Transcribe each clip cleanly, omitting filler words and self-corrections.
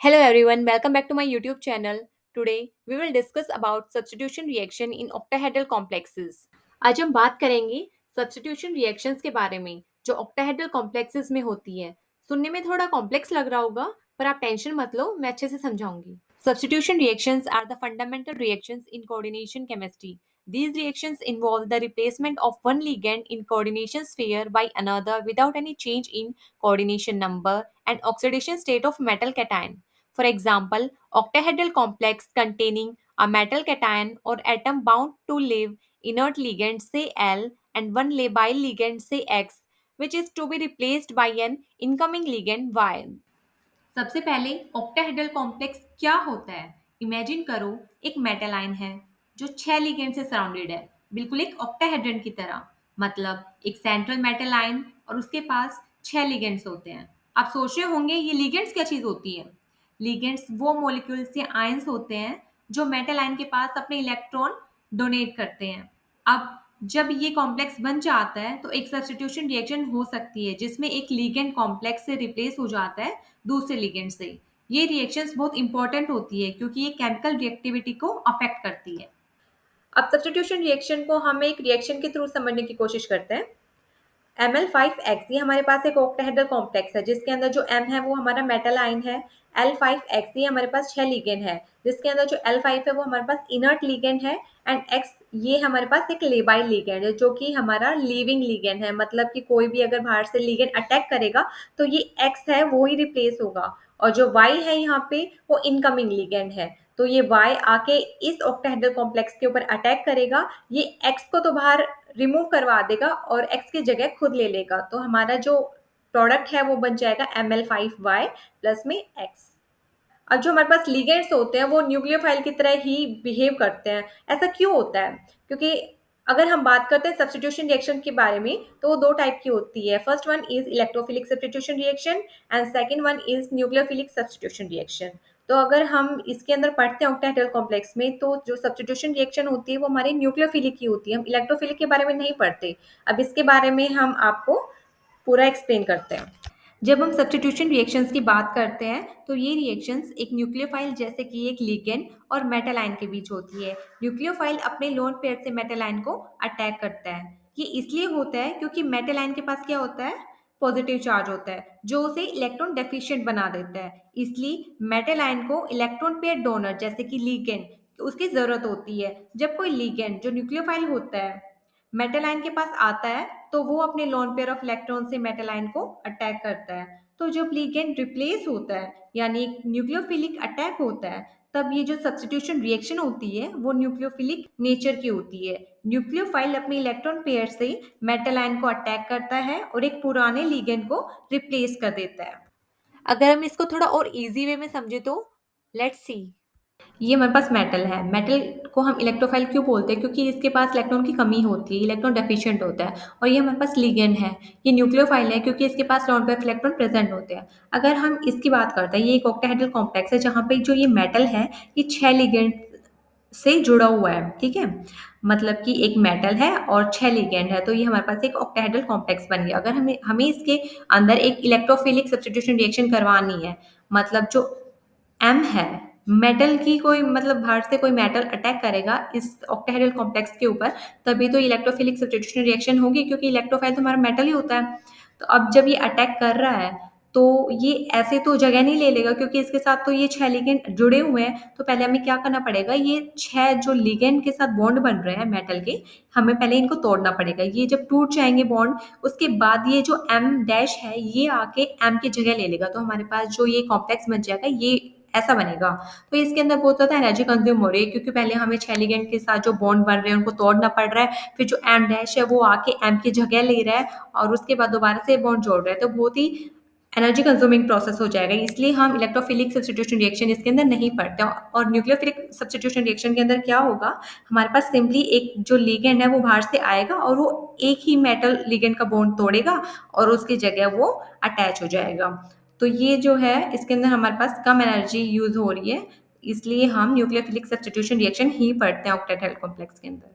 Hello everyone, welcome back to my YouTube channel. Today we will discuss about substitution reaction in octahedral complexes. आज हम बात करेंगे substitution reactions के बारे में जो octahedral complexes में होती है. सुनने में थोड़ा कॉम्प्लेक्स लग रहा होगा पर आप टेंशन मत लो, मैं अच्छे से समझाऊंगी. Substitution reactions are the fundamental reactions in coordination chemistry. These reactions involve the replacement of one ligand in coordination sphere by another without any change in coordination number and oxidation state of metal cation. For example, octahedral complex containing a metal cation or atom bound to live inert ligand say L and one labile ligand say X, which is to be replaced by an incoming ligand Y. सबसे पहले octahedral complex क्या होता है. Imagine करो एक metal ion है जो 6 ligand से सराउंडेड है, बिल्कुल एक ऑक्टाहेड्रन की तरह. मतलब एक सेंट्रल मेटल आयन और उसके पास 6 लिगेंड्स होते हैं. आप सोच रहे होंगे ये लिगेंड्स क्या चीज होती है. लिगेंड्स वो मोलिक्यूल्स या आयंस होते हैं जो मेटल आयन के पास अपने इलेक्ट्रॉन डोनेट करते हैं. अब जब ये कॉम्प्लेक्स बन जाता है तो एक सब्स्टिट्यूशन रिएक्शन हो सकती है जिसमें एक लिगेंड कॉम्प्लेक्स से रिप्लेस हो जाता है दूसरे लिगेंड से. ये रिएक्शंस बहुत इंपॉर्टेंट होती है क्योंकि ये केमिकल रिएक्टिविटी को अफेक्ट करती है. अब सब्स्टिट्यूशन रिएक्शन को हम एक रिएक्शन के थ्रू समझने की कोशिश करते हैं. Ml5X ये हमारे पास एक ऑक्टाहेड्रल कॉम्प्लेक्स है जिसके अंदर जो M है वो हमारा मेटल आयन है. L5X ये हमारे पास 6 लिगेंड है जिसके अंदर जो L5 है वो हमारे पास इनर्ट लिगेंड है एंड X ये हमारे पास एक लेबाइल लिगेंड है जो कि हमारा लिविंग लिगेंड है. मतलब कि कोई भी अगर बाहर से लिगेंड अटैक करेगा तो ये X है वो ही रिप्लेस होगा और जो Y है यहाँ पे वो इनकमिंग लिगेंड है. तो ये Y आके इस ऑक्टाहेड्रल कॉम्प्लेक्स के ऊपर अटैक करेगा. ये X को तो बाहर रिमूव करवा देगा और X की जगह खुद ले लेगा. तो हमारा जो प्रोडक्ट है वो बन जाएगा Ml5Y प्लस में X. अब जो हमारे पास लिगेंड्स होते हैं वो न्यूक्लियोफाइल की तरह ही बिहेव करते हैं. ऐसा क्यों होता है? क्योंकि अगर हम बात करते हैं सब्स्टिट्यूशन रिएक्शन के बारे में तो वो दो टाइप की होती है. First one is electrophilic substitution reaction and second one is nucleophilic substitution reaction. तो अगर हम इसके अंदर पढ़ते हैं ऑक्टाहेड्रल कॉम्प्लेक्स में तो जो सब्स्टिट्यूशन रिएक्शन होती है वो हमारी न्यूक्लियोफिलिक की होती है. हम इलेक्ट्रोफिलिक के बारे में नहीं पढ़ते. अब इसके बारे में हम आपको पूरा एक्सप्लेन करते हैं. जब हम सब्स्टिट्यूशन रिएक्शंस की बात करते हैं तो ये रिएक्शंस एक न्यूक्लियोफाइल जैसे कि एक लिगेंड और मेटल आयन के बीच होती है. न्यूक्लियोफाइल अपने लोन पेयर से मेटल आयन को अटैक करता है. ये इसलिए होता है क्योंकि मेटल आयन के पास क्या होता है, पॉजिटिव चार्ज होता है जो उसे इलेक्ट्रॉन डेफिशिएंट बना देता है. इसलिए मेटल आयन को इलेक्ट्रॉन पेयर डोनर जैसे कि लिगेंड उसकी जरूरत होती है. जब कोई लिगेंड जो न्यूक्लियोफाइल होता है मेटल आयन के पास आता है तो वो अपने लोन पेयर ऑफ इलेक्ट्रॉन से मेटल आयन को अटैक करता है. तो जब लिगेंड रिप्लेस होता है यानी न्यूक्लियोफिलिक अटैक होता है तब ये जो सब्स्टिट्यूशन रिएक्शन होती है वो न्यूक्लियोफिलिक नेचर की होती है. न्यूक्लियोफाइल अपने इलेक्ट्रॉन पेयर से मेटल आयन को अटैक करता है और एक पुराने लिगेंड को रिप्लेस कर देता है. अगर हम इसको थोड़ा और इजी वे में समझे तो लेट्स सी. ये हमारे पास मेटल है. मेटल को हम इलेक्ट्रोफाइल क्यों बोलते हैं? क्योंकि इसके पास इलेक्ट्रॉन की कमी होती है, इलेक्ट्रॉन डेफिशिएंट होता है. और ये हमारे पास लिगेंड है. ये न्यूक्लियोफाइल है क्योंकि इसके पास लोन पेयर इलेक्ट्रॉन प्रेजेंट होते हैं. अगर हम इसकी बात करते हैं, ये एक ऑक्टाहेड्रल कॉम्प्लेक्स है जहाँ पे जो ये मेटल है ये 6 लिगेंड से जुड़ा हुआ है. ठीक है, मतलब कि एक मेटल है और 6 लिगेंड है तो ये हमारे पास एक ऑक्टाहेड्रल कॉम्प्लेक्स बन गया. अगर हमें हमें इसके अंदर एक इलेक्ट्रोफिलिक सब्स्टिट्यूशन रिएक्शन करवानी है, मतलब जो एम है मेटल की, कोई मतलब बाहर से कोई मेटल अटैक करेगा इस ऑक्टाहेड्रल कॉम्प्लेक्स के ऊपर तभी तो इलेक्ट्रोफिलिक सब्स्टिट्यूशन रिएक्शन होगी क्योंकि इलेक्ट्रोफाइल तो हमारा मेटल ही होता है. तो अब जब ये अटैक कर रहा है तो ये ऐसे तो जगह नहीं ले लेगा क्योंकि इसके साथ तो ये 6 लिगेंड जुड़े हुए हैं. तो पहले हमें क्या करना पड़ेगा, ये 6 जो लिगेंड के साथ बॉन्ड बन रहे हैं मेटल के, हमें पहले इनको तोड़ना पड़ेगा. ये जब टूट जाएंगे बॉन्ड उसके बाद ये जो एम डैश है ये आके एम की जगह ले लेगा. तो हमारे पास जो ये कॉम्प्लेक्स बन जाएगा ये ऐसा बनेगा. तो इसके अंदर बहुत ज़्यादा एनर्जी कंज्यूम हो रही है क्योंकि पहले हमें 6 लिगेंड के साथ जो बॉन्ड बन रहे हैं उनको तोड़ना पड़ रहा है, फिर जो एम डैश है वो आके एम की जगह ले रहा है और उसके बाद दोबारा से बॉन्ड जोड़ रहा है. तो बहुत ही एनर्जी कंज्यूमिंग प्रोसेस हो जाएगा. इसलिए हम इलेक्ट्रोफिलिक सब्स्टिट्यूशन रिएक्शन इसके अंदर नहीं पढ़ते. और न्यूक्लियोफिलिक सब्स्टिट्यूशन रिएक्शन के अंदर क्या होगा, हमारे पास सिंपली एक जो लिगेंड है वो बाहर से आएगा और वो एक ही मेटल लिगेंड का बॉन्ड तोड़ेगा और उसकी जगह वो अटैच हो जाएगा. तो ये जो है इसके अंदर हमारे पास कम एनर्जी यूज हो रही है, इसलिए हम न्यूक्लियोफिलिक सब्स्टिट्यूशन रिएक्शन ही पढ़ते हैं ऑक्टेट कॉम्प्लेक्स के अंदर.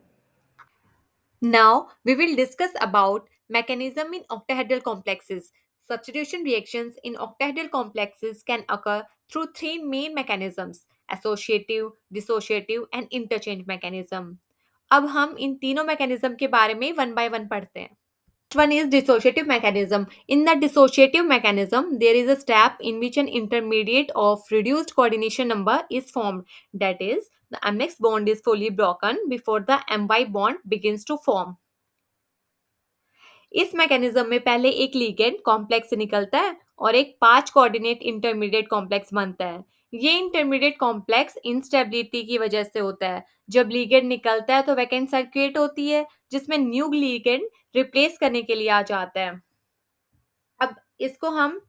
Now we will discuss about mechanism in octahedral complexes. Substitution reactions in octahedral complexes can occur through three main mechanisms: associative, dissociative and interchange mechanism. अब हम इन तीनों mechanism के बारे में one by one पढ़ते हैं. One is dissociative mechanism. In the dissociative mechanism, there is a step in which an intermediate of reduced coordination number is formed. That is, the mx bond is fully broken before the my bond begins to form. इस mechanism में पहले एक ligand complex से निकलता है और एक 5 coordinate intermediate complex बनता है. ये इंटरमीडिएट कॉम्प्लेक्स इंस्टेबिलिटी की वजह से होता है. जब लिगेंड निकलता है तो वैकेंट साइट क्रिएट होती है जिसमें न्यू लिगेंड रिप्लेस करने के लिए आ जाता है. अब इसको हम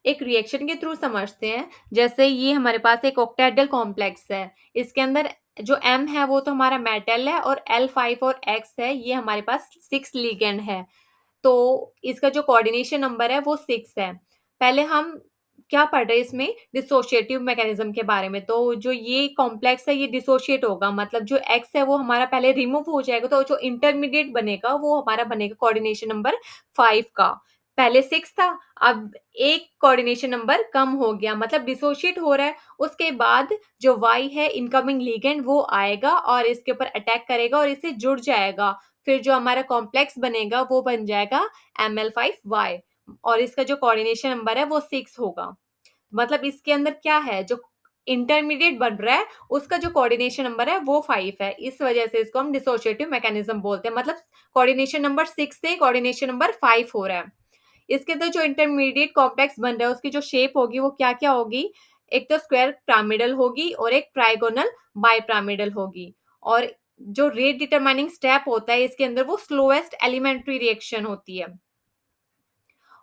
एक रिएक्शन के थ्रू समझते हैं. जैसे ये हमारे पास एक ऑक्टाहेड्रल कॉम्प्लेक्स है. इसके अंदर जो M है वो तो हमारा मेटल है और L5 और X है, ये हमारे पास 6 लिगेंड है. तो इसका जो कोऑर्डिनेशन नंबर है वो 6 है. पहले हम क्या पढ़ रहे हैं इसमें, डिसोशिएटिव मैकेनिज्म के बारे में. तो जो ये कॉम्प्लेक्स है ये डिसोशिएट होगा, मतलब जो एक्स है वो हमारा पहले रिमूव हो जाएगा. तो जो इंटरमीडिएट बनेगा वो हमारा बनेगा कोऑर्डिनेशन नंबर 5 का. पहले 6 था, अब एक कोऑर्डिनेशन नंबर कम हो गया, मतलब डिसोशिएट हो रहा है. उसके बाद जो Y है इनकमिंग लिगेंड वो आएगा और इसके ऊपर अटैक करेगा और इससे जुड़ जाएगा. फिर जो हमारा कॉम्प्लेक्स बनेगा वो बन जाएगा ML5Y और इसका जो कोऑर्डिनेशन नंबर है वो 6 होगा. मतलब इसके अंदर क्या है, जो इंटरमीडिएट बन रहा है उसका जो कोऑर्डिनेशन नंबर है वो 5 है. इस वजह से इसको हम डिसोशिएटिव मैकेनिज्म बोलते हैं. मतलब कोऑर्डिनेशन नंबर 6 से कोऑर्डिनेशन नंबर 5 हो रहा है. इसके अंदर जो इंटरमीडिएट कॉम्प्लेक्स बन रहा है उसकी जो शेप होगी वो क्या क्या होगी, एक तो स्क्वायर पिरामिडल होगी और एक ट्राइगोनल बाइपिरामिडल होगी. और जो रेट डिटरमाइनिंग स्टेप होता है इसके अंदर वो स्लोएस्ट एलिमेंट्री रिएक्शन होती है.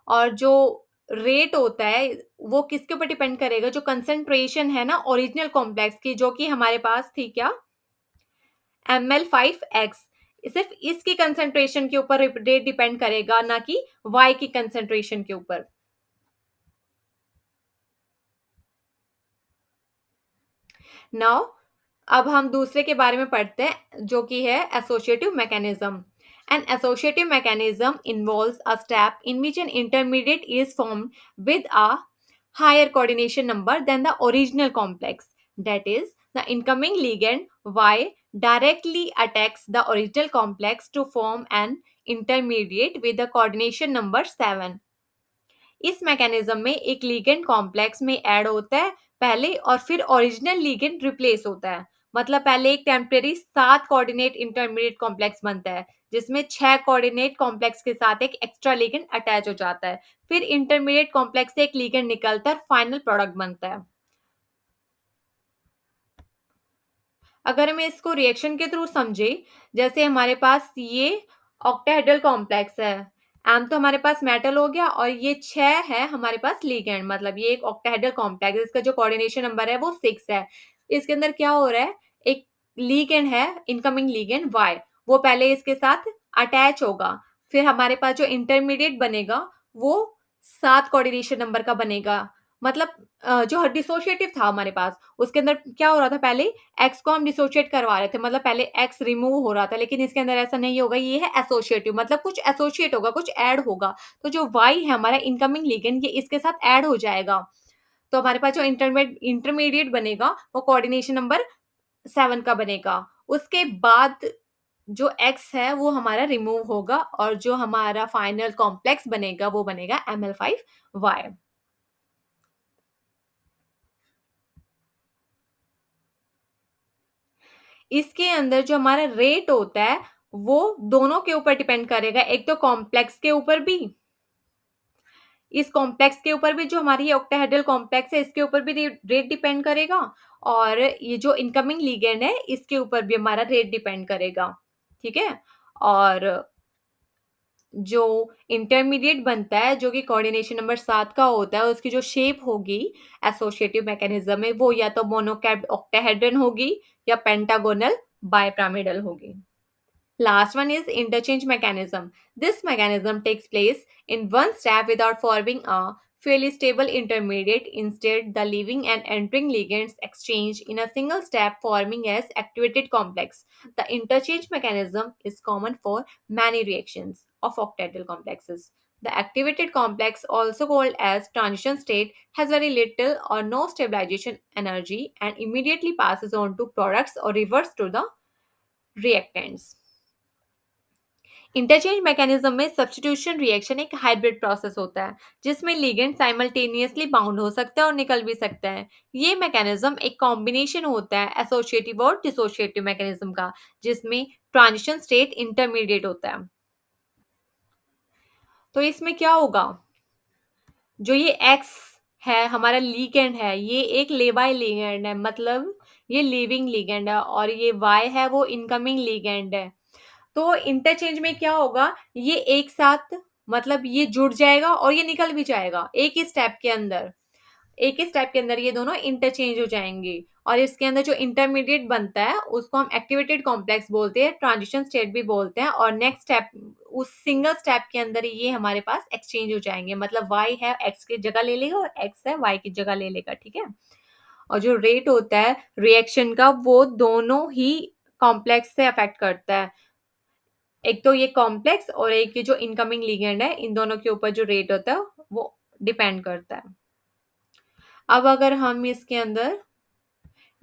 और जो रेट होता है वो किसके ऊपर डिपेंड करेगा, जो कंसंट्रेशन है ना ओरिजिनल कॉम्प्लेक्स की, जो कि हमारे पास थी क्या, ML5X. सिर्फ इसकी कंसंट्रेशन के ऊपर रेट डिपेंड करेगा, ना कि Y की कंसंट्रेशन के ऊपर. नाउ अब हम दूसरे के बारे में पढ़ते हैं जो कि है associative mechanism. An associative mechanism involves a step in which an intermediate is formed with a higher coordination number than the original complex. That is, the incoming ligand Y directly attacks the original complex to form an intermediate with the coordination number 7. इस mechanism में एक ligand complex में add होता है पहले और फिर original ligand replace होता है. मतलब पहले एक टेम्परेरी 7 कोऑर्डिनेट इंटरमीडिएट कॉम्प्लेक्स बनता है जिसमें 6 कोऑर्डिनेट कॉम्प्लेक्स के साथ एक एक्स्ट्रा लिगेंड अटैच हो जाता है. फिर इंटरमीडिएट कॉम्प्लेक्स से एक लिगेंड निकलता है, फाइनल प्रोडक्ट बनता है. अगर हम इसको रिएक्शन के थ्रू समझे, जैसे हमारे पास ये ऑक्टाहेड्रल कॉम्प्लेक्स है. एम तो हमारे पास मेटल हो गया और ये 6 है हमारे पास लिगेंड, मतलब ये एक ऑक्टाहेड्रल कॉम्प्लेक्स है. इसका जो कोऑर्डिनेशन नंबर है वो 6 है. इसके अंदर क्या हो रहा है, एक लिगेंड है इनकमिंग लिगेंड Y, वो पहले इसके साथ अटैच होगा. फिर हमारे पास जो इंटरमीडिएट बनेगा वो 7 कोऑर्डिनेशन नंबर का बनेगा. मतलब जो डिसोशिएटिव था हमारे पास उसके अंदर क्या हो रहा था, पहले एक्स को हम डिसोशिएट करवा रहे थे, मतलब पहले एक्स रिमूव हो रहा था. लेकिन इसके अंदर ऐसा नहीं होगा, ये है एसोशिएटिव, मतलब कुछ एसोशिएट होगा, कुछ ऐड होगा. तो जो Y है हमारा इनकमिंग लिगेंड, ये इसके साथ ऐड हो जाएगा. तो हमारे पास जो इंटरमीडिएट बनेगा वो कोऑर्डिनेशन नंबर 7 का बनेगा. उसके बाद जो X है वो हमारा रिमूव होगा और जो हमारा फाइनल कॉम्प्लेक्स बनेगा वो बनेगा ML5Y. इसके अंदर जो हमारा रेट होता है वो दोनों के ऊपर डिपेंड करेगा, एक तो कॉम्प्लेक्स के ऊपर भी, इस कॉम्प्लेक्स के ऊपर भी, जो हमारी ये ऑक्टाहेड्रल कॉम्प्लेक्स है इसके ऊपर भी रेट डिपेंड करेगा, और ये जो इनकमिंग लिगेंड है इसके ऊपर भी हमारा रेट डिपेंड करेगा. ठीक है. और जो इंटरमीडिएट बनता है जो कि कोऑर्डिनेशन नंबर 7 का होता है, उसकी जो शेप होगी एसोसिएटिव मैकेनिज्म में वो या तो मोनोकैप्ड ऑक्टाहेड्रन होगी या पेंटागोनल बाइपिरामिडल होगी. Last one is interchange mechanism. This mechanism takes place in one step without forming a fairly stable intermediate. Instead, the leaving and entering ligands exchange in a single step, forming as activated complex. The interchange mechanism is common for many reactions of octahedral complexes. The activated complex, also called as transition state, has very little or no stabilization energy and immediately passes on to products or reverts to the reactants. Interchange mechanism में substitution reaction एक hybrid process होता है जिसमें ligand simultaneously bound हो सकता है और निकल भी सकता है। ये मैकेनिज्म एक कॉम्बिनेशन होता है एसोसिएटिव और डिसोसिएटिव मैकेनिज्म का, जिसमें ट्रांजिशन स्टेट इंटरमीडिएट होता है। तो इसमें क्या होगा, जो ये एक्स है हमारा लिगेंड है, ये एक लेबाई लिगेंड है, मतलब ये लिविंग लिगेंड है, और ये वाई है वो इनकमिंग लिगेंड है। तो इंटरचेंज में क्या होगा, ये एक साथ मतलब ये जुड़ जाएगा और ये निकल भी जाएगा एक ही स्टेप के अंदर। एक ही स्टेप के अंदर ये दोनों इंटरचेंज हो जाएंगे, और इसके अंदर जो इंटरमीडिएट बनता है उसको हम एक्टिवेटेड कॉम्प्लेक्स बोलते हैं, ट्रांजिशन स्टेट भी बोलते हैं। और नेक्स्ट स्टेप, उस सिंगल स्टेप के अंदर ये हमारे पास एक्सचेंज हो जाएंगे, मतलब वाई है एक्स की जगह ले लेगा और एक्स है वाई की जगह ले लेगा, ठीक है। और जो रेट होता है रिएक्शन का वो दोनों ही कॉम्प्लेक्स से अफेक्ट करता है। एक तो ये कॉम्प्लेक्स और एक ये जो इनकमिंग लिगेंड है, इन दोनों के ऊपर जो रेट होता है वो डिपेंड करता है। अब अगर हम इसके अंदर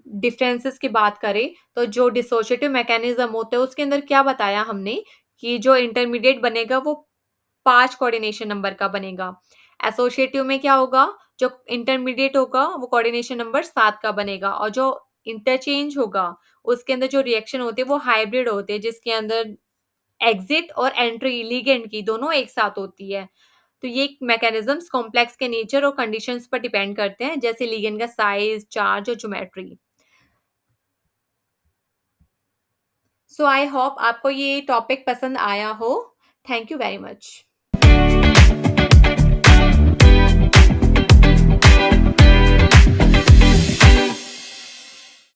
डिफरेंसेस की बात करें, तो जो डिसोशिएटिव मैकेनिज्म होते हैं उसके अंदर क्या बताया हमने कि जो इंटरमीडिएट बनेगा वो 5 कोऑर्डिनेशन नंबर का बनेगा। एसोसिएटिव में क्या होगा, जो इंटरमीडिएट होगा वो कोऑर्डिनेशन नंबर 7 का बनेगा, और जो इंटरचेंज होगा उसके अंदर जो रिएक्शन होती है वो हाइब्रिड होती है, जिसके अंदर एग्जिट और एंट्री लिगेंड की दोनों एक साथ होती है। तो ये मैकेनिज्म्स कॉम्प्लेक्स के नेचर और कंडीशंस पर डिपेंड करते हैं, जैसे लिगेंड का साइज, चार्ज और ज्योमेट्री। सो आई होप आपको ये टॉपिक पसंद आया हो। Thank you very much.